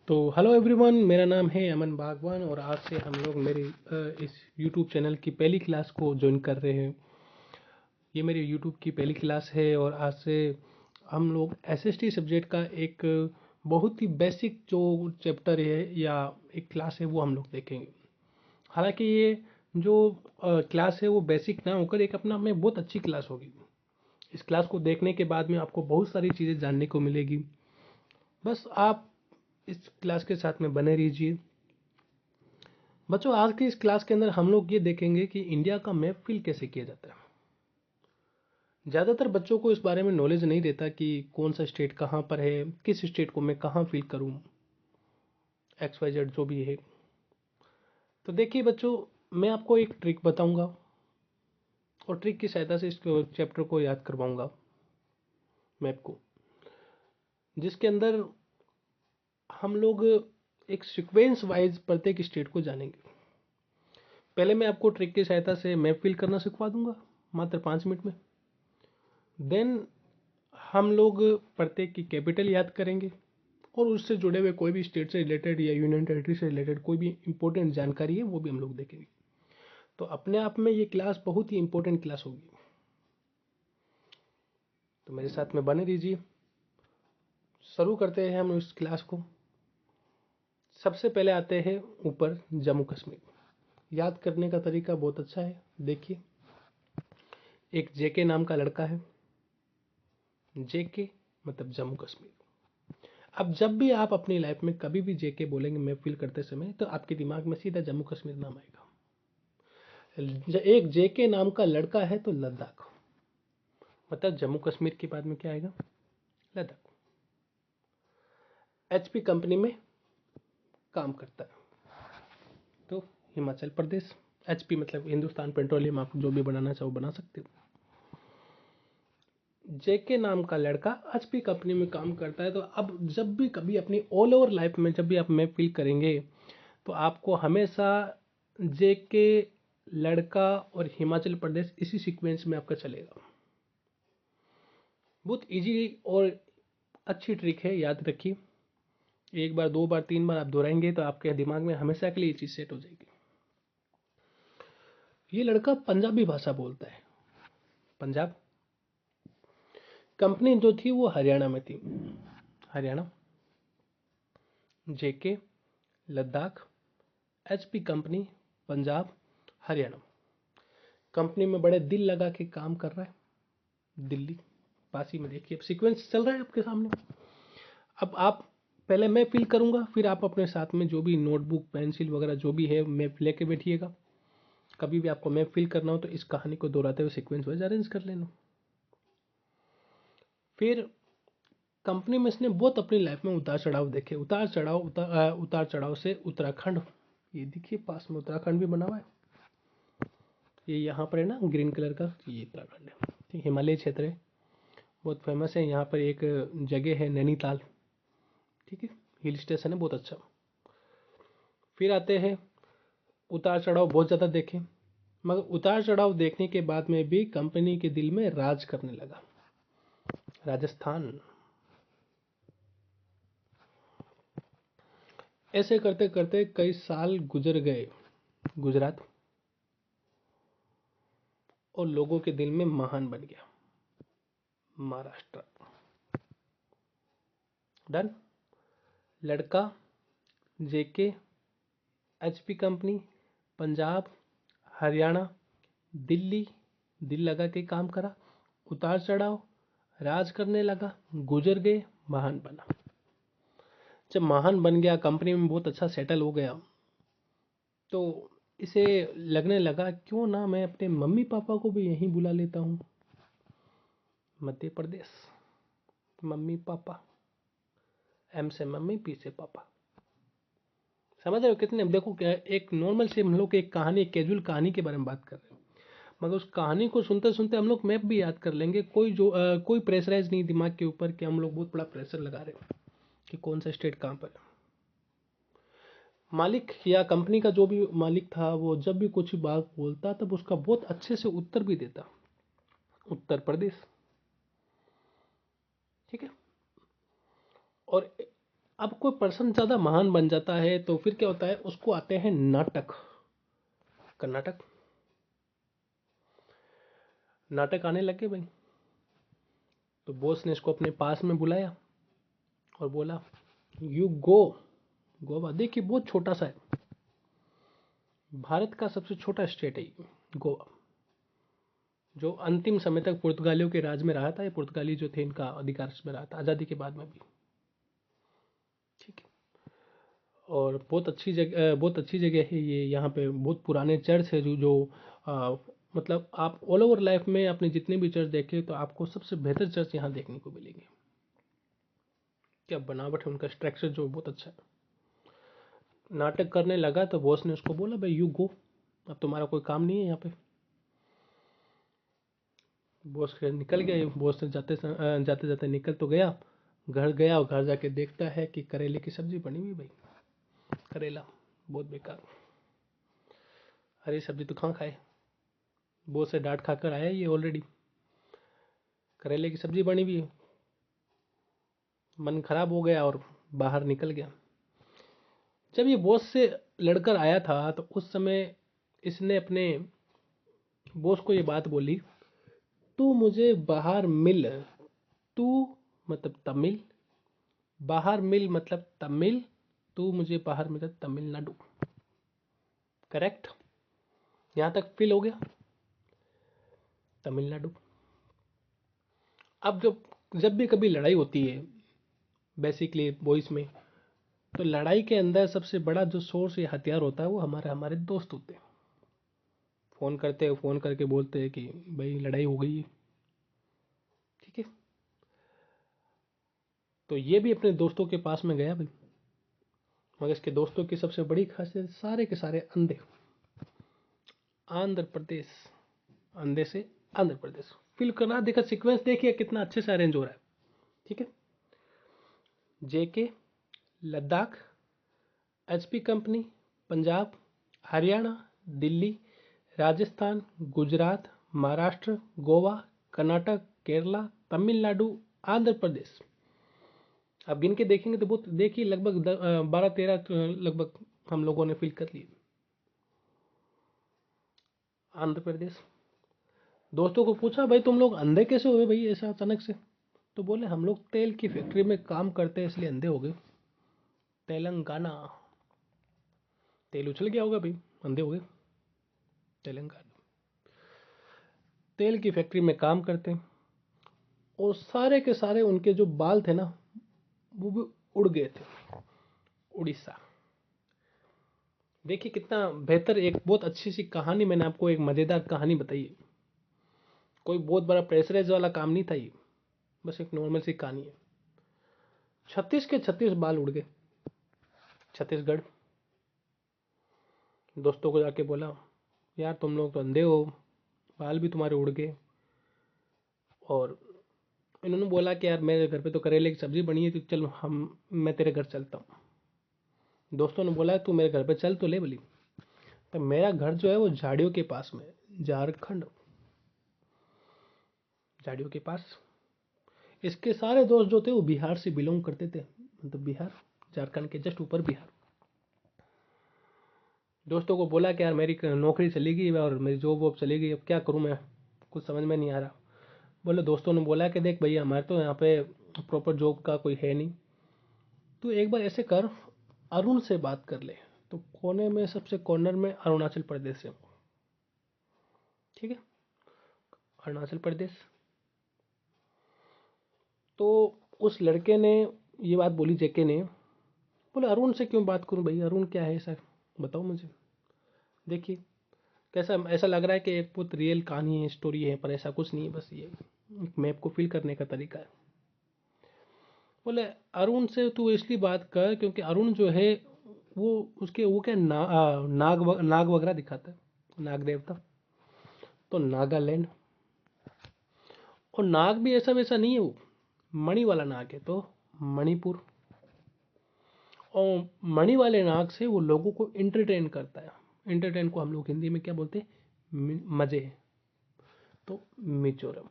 तो hello everyone, मेरा नाम है अमन बागवान और आज से हम लोग मेरे इस यूट्यूब चैनल की पहली क्लास को ज्वाइन कर रहे हैं। ये मेरे यूट्यूब की पहली क्लास है और आज से हम लोग एसएसटी सब्जेक्ट का एक बहुत ही बेसिक जो चैप्टर है या एक क्लास है वो हम लोग देखेंगे। हालांकि ये जो क्लास है वो बेसिक ना होकर एक अपना में बहुत अच्छी क्लास होगी। इस क्लास को देखने के बाद में आपको बहुत सारी चीज़ें जानने को मिलेगी। बस आप इस क्लास के साथ में बने रहिए। बच्चों, आज की इस क्लास के अंदर हम लोग ये देखेंगे कि इंडिया का मैप फिल कैसे किया जाता है। ज़्यादातर बच्चों को इस बारे में नॉलेज नहीं रहता कि कौन सा स्टेट कहाँ पर है, किस स्टेट को मैं कहाँ फिल करूँ, एक्स वाई जेड जो भी है। तो देखिए बच्चों, मैं आपको एक ट्रिक बताऊंगा और ट्रिक की सहायता से इस चैप्टर को याद करवाऊंगा, मैप को, जिसके अंदर हम लोग एक सीक्वेंस वाइज प्रत्येक स्टेट को जानेंगे। पहले मैं आपको ट्रिक की सहायता से मैप फिल करना सिखवा दूंगा मात्र 5 मिनट में। देन हम लोग प्रत्येक की कैपिटल याद करेंगे और उससे जुड़े हुए कोई भी स्टेट से रिलेटेड या यूनियन टेरिटरी से रिलेटेड कोई भी इंपॉर्टेंट जानकारी है वो भी हम लोग देखेंगे। तो अपने आप में ये क्लास बहुत ही इंपॉर्टेंट क्लास होगी, तो मेरे साथ में बने रहिए। शुरू करते हैं हम इस क्लास को। सबसे पहले आते हैं ऊपर जम्मू कश्मीर। याद करने का तरीका बहुत अच्छा है। देखिए, एक जेके नाम का लड़का है। जेके मतलब जम्मू कश्मीर। अब जब भी आप अपनी लाइफ में कभी भी जेके बोलेंगे मैप फिल करते समय, तो आपके दिमाग में सीधा जम्मू कश्मीर नाम आएगा। एक जेके नाम का लड़का है तो लद्दाख, मतलब जम्मू कश्मीर के बाद में क्या आएगा? लद्दाख। एचपी कंपनी में काम करता है तो हिमाचल प्रदेश। एचपी मतलब हिंदुस्तान पेट्रोलियम, आप जो भी बनाना चाहो बना सकते हो। जेके नाम का लड़का एचपी कंपनी में काम करता है। तो अब जब भी कभी अपनी ऑल ओवर लाइफ में जब भी आप मैप फिल करेंगे तो आपको हमेशा जेके, लड़का और हिमाचल प्रदेश इसी सीक्वेंस में आपका चलेगा। बहुत इजी और अच्छी ट्रिक है, याद रखिए। एक बार, दो बार, तीन बार आप दोहराएंगे तो आपके दिमाग में हमेशा के लिए ये चीज़ सेट हो जाएगी। ये लड़का पंजाबी भाषा बोलता है। पंजाब। कंपनी जो थी वो हरियाणा में थी। Haryana, JK, Ladakh, HP company, Punjab, Haryana. Company में बड़े दिल लगा के काम कर रहा है। दिल्ली पास ही में। देखिए, अब सीक्वेंस चल रहा है आपके सामने। अब आप पहले मैं फिल करूंगा, फिर आप अपने साथ में जो भी नोटबुक, पेंसिल वगैरह जो भी है मैप लेके बैठिएगा। कभी भी आपको मैप फिल करना हो तो इस कहानी को दोहराते हुए सीक्वेंस वाइज अरेंज कर लेना। फिर कंपनी में इसने बहुत अपनी लाइफ में उतार चढ़ाव देखे। उतार चढ़ाव से उत्तराखंड, ये देखिए पास में उत्तराखंड भी बना हुआ है। ये यहाँ पर है ना, ग्रीन कलर का, ये उत्तराखंड है। ठीक, हिमालय क्षेत्र है, बहुत फेमस है। यहाँ पर एक जगह है नैनीताल, ठीक है, हिल स्टेशन है बहुत अच्छा। फिर आते हैं, उतार चढ़ाव बहुत ज़्यादा देखे, मगर उतार चढ़ाव देखने के बाद में भी कंपनी के दिल में राज करने लगा। राजस्थान। ऐसे करते करते कई साल गुजर गए। गुजरात, और लोगों के दिल में महान बन गया। महाराष्ट्र। डन। लड़का, जेके, एचपी कंपनी, पंजाब, हरियाणा, दिल्ली, दिल लगा के काम करा, उतार चढ़ाव, राज करने लगा, गुजर गए, महान बना। जब महान बन गया, कंपनी में बहुत अच्छा सेटल हो गया, तो इसे लगने लगा क्यों ना मैं अपने मम्मी पापा को भी यहीं बुला लेता हूँ। Madhya Pradesh. Mummy papa, M से मम्मी, पी से पापा। समझ रहे हो कितने? देखो क्या, एक नॉर्मल से हम लोग एक कहानी, एक कैजुअल कहानी के बारे में बात कर रहे हैं, मगर उस कहानी को सुनते सुनते हम लोग मैप भी याद कर लेंगे। कोई प्रेशराइज नहीं दिमाग के ऊपर कि हम लोग बहुत बड़ा प्रेशर लगा रहे हैं कि कौन सा स्टेट कहाँ पर है। मालिक या कंपनी का जो भी मालिक था, वो जब भी कुछ बात बोलता तब उसका बहुत अच्छे से उत्तर भी देता। उत्तर प्रदेश, ठीक है। और अब कोई पर्सन ज़्यादा महान बन जाता है तो फिर क्या होता है, उसको आते हैं नाटक। कर्नाटक नाटक आने लगे भाई। तो बॉस ने इसको अपने पास में बुलाया और बोला, यू गो गोवा। देखिए बहुत छोटा सा है, भारत का सबसे छोटा स्टेट है ये, गोवा, जो अंतिम समय तक पुर्तगालियों के राज में रहा था। ये पुर्तगाली जो थे इनका अधिकार में रहा था आज़ादी के बाद में भी। ठीक है। और बहुत अच्छी जगह है ये। यहाँ पे बहुत पुराने चर्च है जो मतलब आप ऑल ओवर लाइफ में अपने जितने भी चर्च देखे तो आपको सबसे बेहतर चर्च यहाँ देखने को मिलेंगे। क्या बनावट है उनका, स्ट्रक्चर जो बहुत अच्छा है। नाटक करने लगा तो बॉस ने उसको बोला, भाई यू गो, अब तुम्हारा कोई काम नहीं है यहाँ पे। बॉस निकल गया। बॉस से जाते जाते निकल तो गया, घर गया और घर जाके देखता है कि करेले की सब्जी बनी हुई भाई। करेला बहुत बेकार, हरी सब्जी तो कहाँ खाए। बॉस से डांट खाकर आया ये ऑलरेडी, करेले की सब्जी बनी हुई है। मन खराब हो गया और बाहर निकल गया। जब ये बॉस से लड़कर आया था तो उस समय इसने अपने बॉस को ये बात बोली, तू मुझे बाहर मिल। तू मतलब तमिल, बाहर मिल मतलब तमिल, तू मुझे बाहर मिल तमिलनाडु। करेक्ट, यहां तक फिल हो गया, तमिलनाडु। अब जब भी कभी लड़ाई होती है बेसिकली बॉयज में, तो लड़ाई के अंदर सबसे बड़ा जो सोर्स या हथियार होता है वो हमारे हमारे दोस्त होते हैं। फोन करते हैं, फोन करके बोलते हैं कि भाई लड़ाई हो गई है। ठीक है। तो ये भी अपने दोस्तों के पास में गया भाई, मगर इसके दोस्तों की सबसे बड़ी खासियत, सारे के सारे अंधे। आंध्र प्रदेश, अंधे से आंध्र प्रदेश फिल करना। देखा सीक्वेंस, देखिए कितना अच्छे से अरेंज हो रहा है। ठीक है। जेके, लद्दाख, एचपी कंपनी, पंजाब, हरियाणा, दिल्ली, राजस्थान, गुजरात, महाराष्ट्र, गोवा, कर्नाटक, केरला, तमिलनाडु, आंध्र प्रदेश। अब गिन के देखेंगे तो बहुत, देखिए लगभग 12-13 लगभग हम लोगों ने फिल कर लिए। आंध्र प्रदेश। दोस्तों को पूछा, भाई तुम लोग अंधे कैसे हुए भाई ऐसा अचानक से? तो बोले, हम लोग तेल की फैक्ट्री में काम करते हैं इसलिए अंधे हो गए। तेलंगाना, तेल उछल गया होगा भाई, अंधे हो गए। तेलंगाना, तेल की फैक्ट्री में काम करते हैं और सारे के सारे उनके जो बाल थे ना वो भी उड़ गए थे। उड़ीसा। देखिए कितना बेहतर, एक बहुत अच्छी सी कहानी मैंने आपको, एक मजेदार कहानी बताई है। कोई बहुत बड़ा प्रेशराइज वाला काम नहीं था ये, बस एक नॉर्मल सी कहानी है। 36 के 36 बाल उड़ गए। छत्तीसगढ़। दोस्तों को जाके बोला, यार तुम लोग तो अंधे हो, बाल भी तुम्हारे उड़ गए। और इन्होंने बोला कि यार मेरे घर पे तो करेले की सब्जी बनी है, तो चल मैं तेरे घर चलता हूँ। दोस्तों ने बोला, तू मेरे घर पे चल तो ले बोली। तो मेरा घर जो है वो झाड़ियों के पास में, झारखंड, झाड़ियों के पास। इसके सारे दोस्त जो थे वो बिहार से बिलोंग करते थे, मतलब बिहार, झारखंड के जस्ट ऊपर बिहार। दोस्तों को बोला कि यार मेरी नौकरी चली गई और मेरी जॉब वॉब चली गई, अब क्या करूँ मैं, कुछ समझ में नहीं आ रहा। बोले, दोस्तों ने बोला कि देख भैया हमारे तो यहाँ पे प्रॉपर जॉब का कोई है नहीं, तू एक बार ऐसे कर, अरुण से बात कर ले। तो कोने में सबसे कॉर्नर में अरुणाचल प्रदेश है। ठीक है, अरुणाचल प्रदेश। तो उस लड़के ने ये बात बोली, जेके ने। बोले, अरुण से क्यों बात करूं भाई, अरुण क्या है ऐसा, बताओ मुझे। देखिए कैसा, ऐसा लग रहा है कि एक बहुत रियल कहानी है, स्टोरी है, पर ऐसा कुछ नहीं है, बस ये मैप को फिल करने का तरीका है। बोले, अरुण से तू इसलिए बात कर क्योंकि अरुण जो है वो उसके वो क्या नाग वगैरह दिखाता है, नाग देवता। तो नागालैंड। और नाग भी ऐसा वैसा नहीं है, वो मणि वाला नाग है, तो मणिपुर। और मणि वाले नाग से वो लोगों को एंटरटेन करता है। एंटरटेन को हम लोग हिंदी में क्या बोलते हैं, मजे। तो मिजोरम,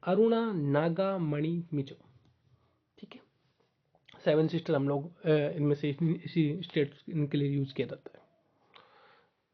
अरुणा नागा मणि मिजो। ठीक है। सेवन सिस्टर हम लोग इनमें से इसी स्टेट इनके लिए यूज़ किया जाता है।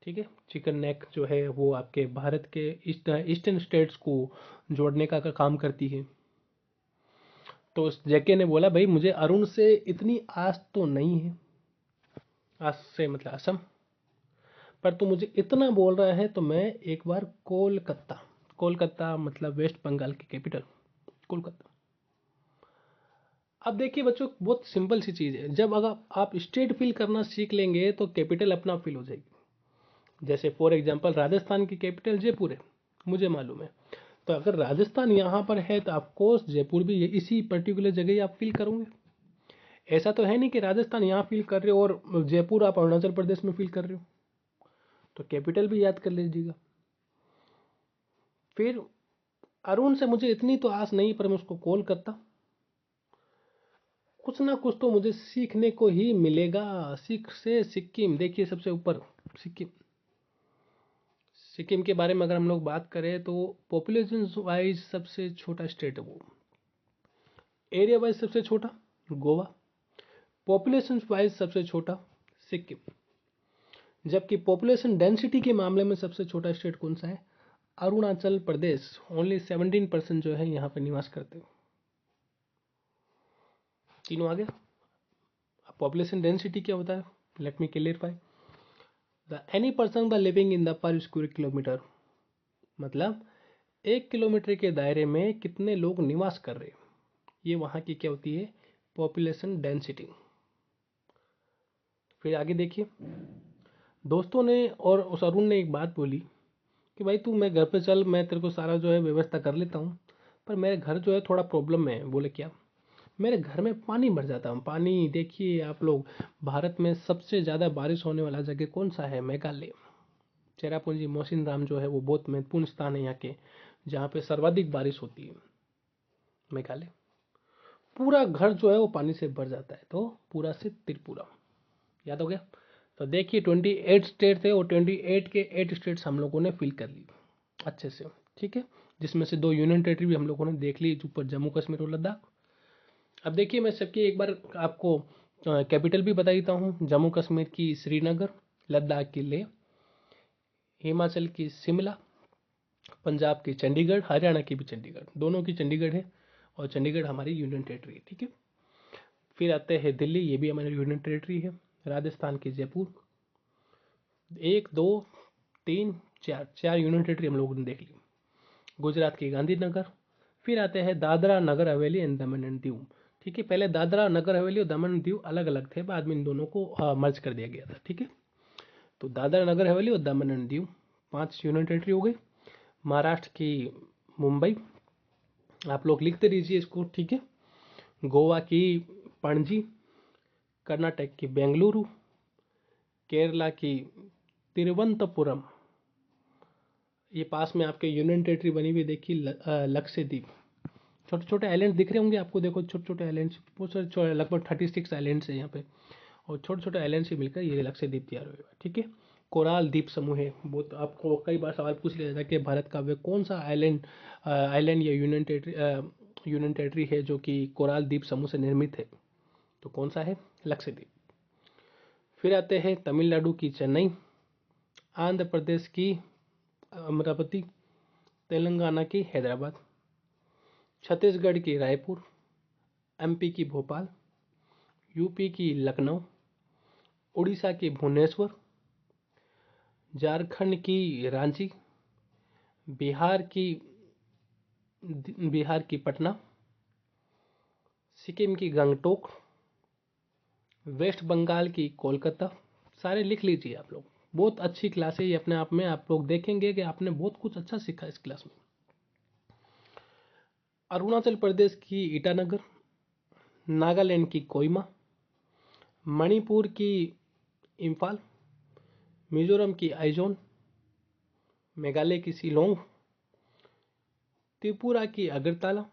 ठीक है, चिकन नेक जो है वो आपके भारत के ईस्टर्न स्टेट्स को जोड़ने का काम करती है। तो उस जेके ने बोला भाई मुझे अरुण से इतनी आस तो नहीं है, आस से मतलब असम, पर तू मुझे इतना बोल रहा है तो मैं एक बार कोलकाता, कोलकाता मतलब वेस्ट बंगाल की कैपिटल कोलकाता। अब देखिए बच्चों, बहुत सिंपल सी चीज़ है, जब अगर आप स्टेट फील करना सीख लेंगे तो कैपिटल अपना फील हो जाएगी। जैसे फॉर एग्जांपल राजस्थान की कैपिटल जयपुर है, मुझे मालूम है, तो अगर राजस्थान यहाँ पर है तो ऑफकोर्स जयपुर भी इसी पर्टिकुलर जगह ही आप फील करोगे। ऐसा तो है नहीं कि राजस्थान यहाँ फील कर रहे हो और जयपुर आप अरुणाचल प्रदेश में फील कर रहे हो। तो कैपिटल भी याद कर लीजिएगा। फिर अरुण से मुझे इतनी तो आस नहीं, पर मैं उसको कॉल करता, कुछ ना कुछ तो मुझे सीखने को ही मिलेगा। सिख से सिक्किम, देखिए सबसे ऊपर सिक्किम। सिक्किम के बारे में अगर हम लोग बात करें तो पॉपुलेशन वाइज सबसे छोटा स्टेट है वो, एरिया वाइज सबसे छोटा गोवा, पॉपुलेशन वाइज सबसे छोटा सिक्किम। जबकि पॉपुलेशन डेंसिटी के मामले में सबसे छोटा स्टेट कौन सा है? अरुणाचल प्रदेश। ओनली 17% जो है यहाँ पे निवास करते हैं। तीनों आ गया। पॉपुलेशन डेंसिटी क्या होता है? Let me clarify. The any person the living in the पर स्क्वायर किलोमीटर, मतलब 1 किलोमीटर के दायरे में कितने लोग निवास कर रहे हैं, ये वहाँ की क्या होती है? Population density. फिर आगे देखिए, दोस्तों ने और उस अरुण ने एक बात बोली कि भाई तू मैं घर पे चल, मैं तेरे को सारा जो है व्यवस्था कर लेता हूँ, पर मेरे घर जो है थोड़ा प्रॉब्लम में है। बोले क्या? मेरे घर में पानी भर जाता है। पानी देखिए आप लोग, भारत में सबसे ज़्यादा बारिश होने वाला जगह कौन सा है? मेघालय। चेरापूंजी मौसिनराम जो है वो बहुत महत्वपूर्ण स्थान है यहाँ के, जहाँ पे सर्वाधिक बारिश होती है। मेघालय पूरा घर जो है वो पानी से भर जाता है, तो पूरा से त्रिपुरा। याद हो गया? तो देखिए 28 स्टेट थे और 28 के 8 स्टेट्स हम लोगों ने फिल कर ली अच्छे से। ठीक है, जिसमें से 2 यूनियन टेरिटरी भी हम लोगों ने देख ली, ऊपर जम्मू कश्मीर और लद्दाख। अब देखिए मैं सबकी एक बार आपको कैपिटल भी बता देता हूँ। जम्मू कश्मीर की श्रीनगर, लद्दाख की लेह, हिमाचल की शिमला, पंजाब की चंडीगढ़, हरियाणा की भी चंडीगढ़, दोनों की चंडीगढ़ है और चंडीगढ़ हमारी यूनियन टेरिटरी है। ठीक है, फिर आते हैं दिल्ली, ये भी हमारी यूनियन टेरिटरी है। राजस्थान की जयपुर, 1 2 3 4 यूनियन टेरिटरी हम लोगों ने देख ली। गुजरात की गांधीनगर। फिर आते हैं Dadra Nagar Haveli and Daman and Diu. ठीक है, पहले दादरा नगर हवेली और दमन एंड दीव अलग अलग थे, बाद में इन दोनों को मर्ज कर दिया गया था। ठीक है, तो दादरा नगर हवेली और दमन एंड दीव 5 यूनियन टेरिटरी हो गई। महाराष्ट्र की मुंबई, आप लोग लिखते रहिए इसको। ठीक है, गोवा की पणजी, कर्नाटक की बेंगलुरु, केरला की तिरुवनंतपुरम, ये पास में आपके यूनियन टेरिटरी बनी हुई देखिए लक्षद्वीप। छोटे छोटे आइलैंड दिख रहे होंगे आपको, देखो छोटे छोटे आइलैंड्स, बहुत सारे, लगभग 36 आइलैंड्स है यहाँ पे, और छोटे छोटे आइलैंड से मिलकर ये लक्षद्वीप तैयार हुआ। ठीक है, कोराल द्वीप समूह है। बहुत आपको कई बार सवाल पूछ लिया जाता है कि भारत का वे कौन सा आइलैंड या यूनियन टेरिटरी है जो कि कोराल द्वीप समूह से निर्मित है, तो कौन सा है? लक्षद्वीप। फिर आते हैं तमिलनाडु की चेन्नई, आंध्र प्रदेश की अमरावती, तेलंगाना की हैदराबाद, छत्तीसगढ़ की रायपुर, एमपी की भोपाल, यूपी की लखनऊ, उड़ीसा की भुवनेश्वर, झारखंड की रांची, बिहार की पटना, सिक्किम की गंगटोक, वेस्ट बंगाल की कोलकाता। सारे लिख लीजिए आप लोग। बहुत अच्छी क्लास है ये अपने आप में, आप लोग देखेंगे कि आपने बहुत कुछ अच्छा सीखा इस क्लास में। अरुणाचल प्रदेश की ईटानगर, नागालैंड की कोहिमा, मणिपुर की इम्फाल, मिजोरम की आइजोल, मेघालय की शिलोंग, त्रिपुरा की अगरतला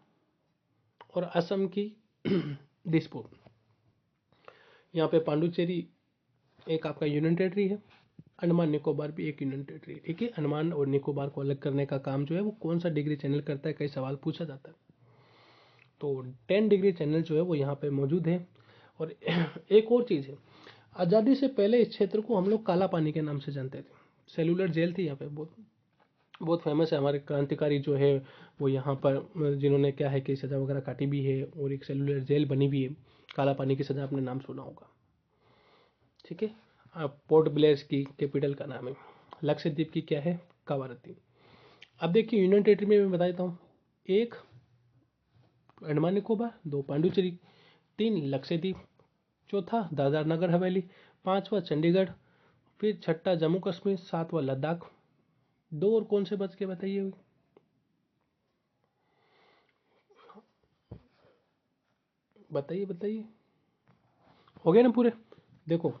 और असम की दिसपुर। यहाँ पे पांडुचेरी एक आपका यूनियन टेरिटरी है, अंडमान निकोबार भी एक यूनियन टेरिटरी है। ठीक है, अंडमान और निकोबार को अलग करने का काम जो है वो कौन सा डिग्री चैनल करता है, कई सवाल पूछा जाता है। तो 10 डिग्री चैनल जो है वो यहाँ पे मौजूद है। और एक और चीज़ है, आज़ादी से पहले इस क्षेत्र को हम लोग काला पानी के नाम से जानते थे। सेलुलर जेल थी यहाँ पे, बहुत बहुत फेमस है। हमारे क्रांतिकारी जो है वो यहाँ पर जिन्होंने क्या है कि सज़ा वगैरह काटी भी है, और एक सेलुलर जेल बनी भी है, काला पानी की सज़ा आपने नाम सुना होगा। ठीक है। पोर्ट ब्लेयर की कैपिटल का नाम है। लक्षद्वीप की क्या है, कावारत्ती। अब देखिए यूनियन टेरिटरी में मैं बता देता हूँ, एक अंडमान निकोबार, दो पांडुचेरी, तीन लक्षद्वीप, चौथा दादरा नगर हवेली, पांचवा चंडीगढ़, फिर छठा जम्मू कश्मीर, सातवां लद्दाख। दो और कौन से बच के बताइए, बताइए बताइए, हो गए ना पूरे। देखो,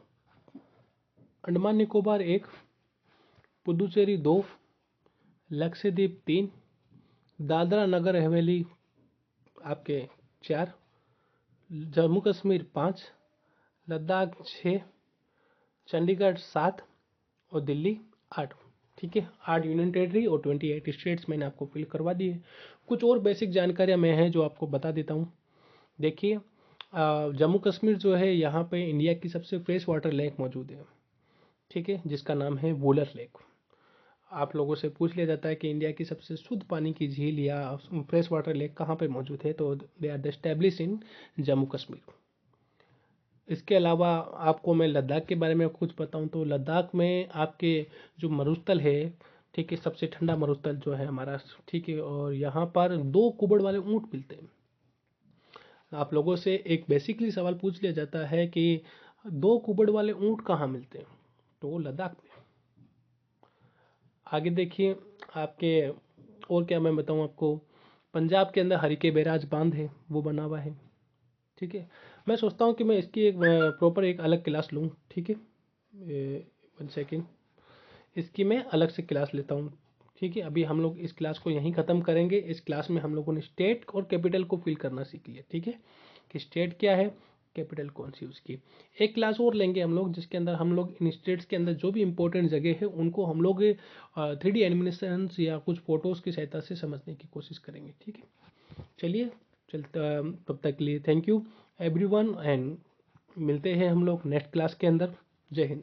अंडमान निकोबार एक, पुदुचेरी दो, लक्षद्वीप तीन, दादरा नगर हवेली आपके चार, जम्मू कश्मीर पाँच, लद्दाख छः, चंडीगढ़ सात और दिल्ली आठ। ठीक है, 8 यूनियन टेरिटरी और 28 स्टेट्स मैंने आपको फिल करवा दिए। कुछ और बेसिक जानकारियां मैं हैं जो आपको बता देता हूँ। देखिए, जम्मू कश्मीर जो है, यहाँ पे इंडिया की सबसे फ्रेश वाटर लेक मौजूद है। ठीक है, जिसका नाम है वुलर लेक। आप लोगों से पूछ लिया जाता है कि इंडिया की सबसे शुद्ध पानी की झील या फ्रेश वाटर लेक कहाँ पे मौजूद है, तो they are establish in Jammu Kashmir. इसके अलावा आपको मैं लद्दाख के बारे में कुछ बताऊं तो लद्दाख में आपके जो मरुस्थल है, ठीक है, सबसे ठंडा मरुस्थल जो है हमारा, ठीक है, और यहाँ पर 2 कुबड़ वाले ऊँट मिलते हैं। आप लोगों से एक बेसिकली सवाल पूछ लिया जाता है कि 2 कुबड़ वाले ऊँट कहाँ मिलते हैं, तो वो लद्दाख में। आगे देखिए आपके, और क्या मैं बताऊं आपको, पंजाब के अंदर हरिके बैराज बांध है, वो बना हुआ है। ठीक है, मैं सोचता हूँ कि मैं इसकी एक प्रॉपर एक अलग क्लास लूँ। ठीक है, 1 सेकेंड, इसकी मैं अलग से क्लास लेता हूँ। ठीक है, अभी हम लोग इस क्लास को यहीं ख़त्म करेंगे। इस क्लास में हम लोगों ने स्टेट और कैपिटल को फिल करना सीख लिया। ठीक है, कि स्टेट क्या है, कैपिटल कौन सी उसकी। एक क्लास और लेंगे हम लोग, जिसके अंदर हम लोग इन स्टेट्स के अंदर जो भी इंपॉर्टेंट जगह है उनको हम लोग 3D एनिमेशन या कुछ फोटोज़ की सहायता से समझने की कोशिश करेंगे। ठीक है, चलिए, चलता, तब तक के लिए थैंक यू एवरीवन, एंड मिलते हैं हम लोग नेक्स्ट क्लास के अंदर। जय हिंद।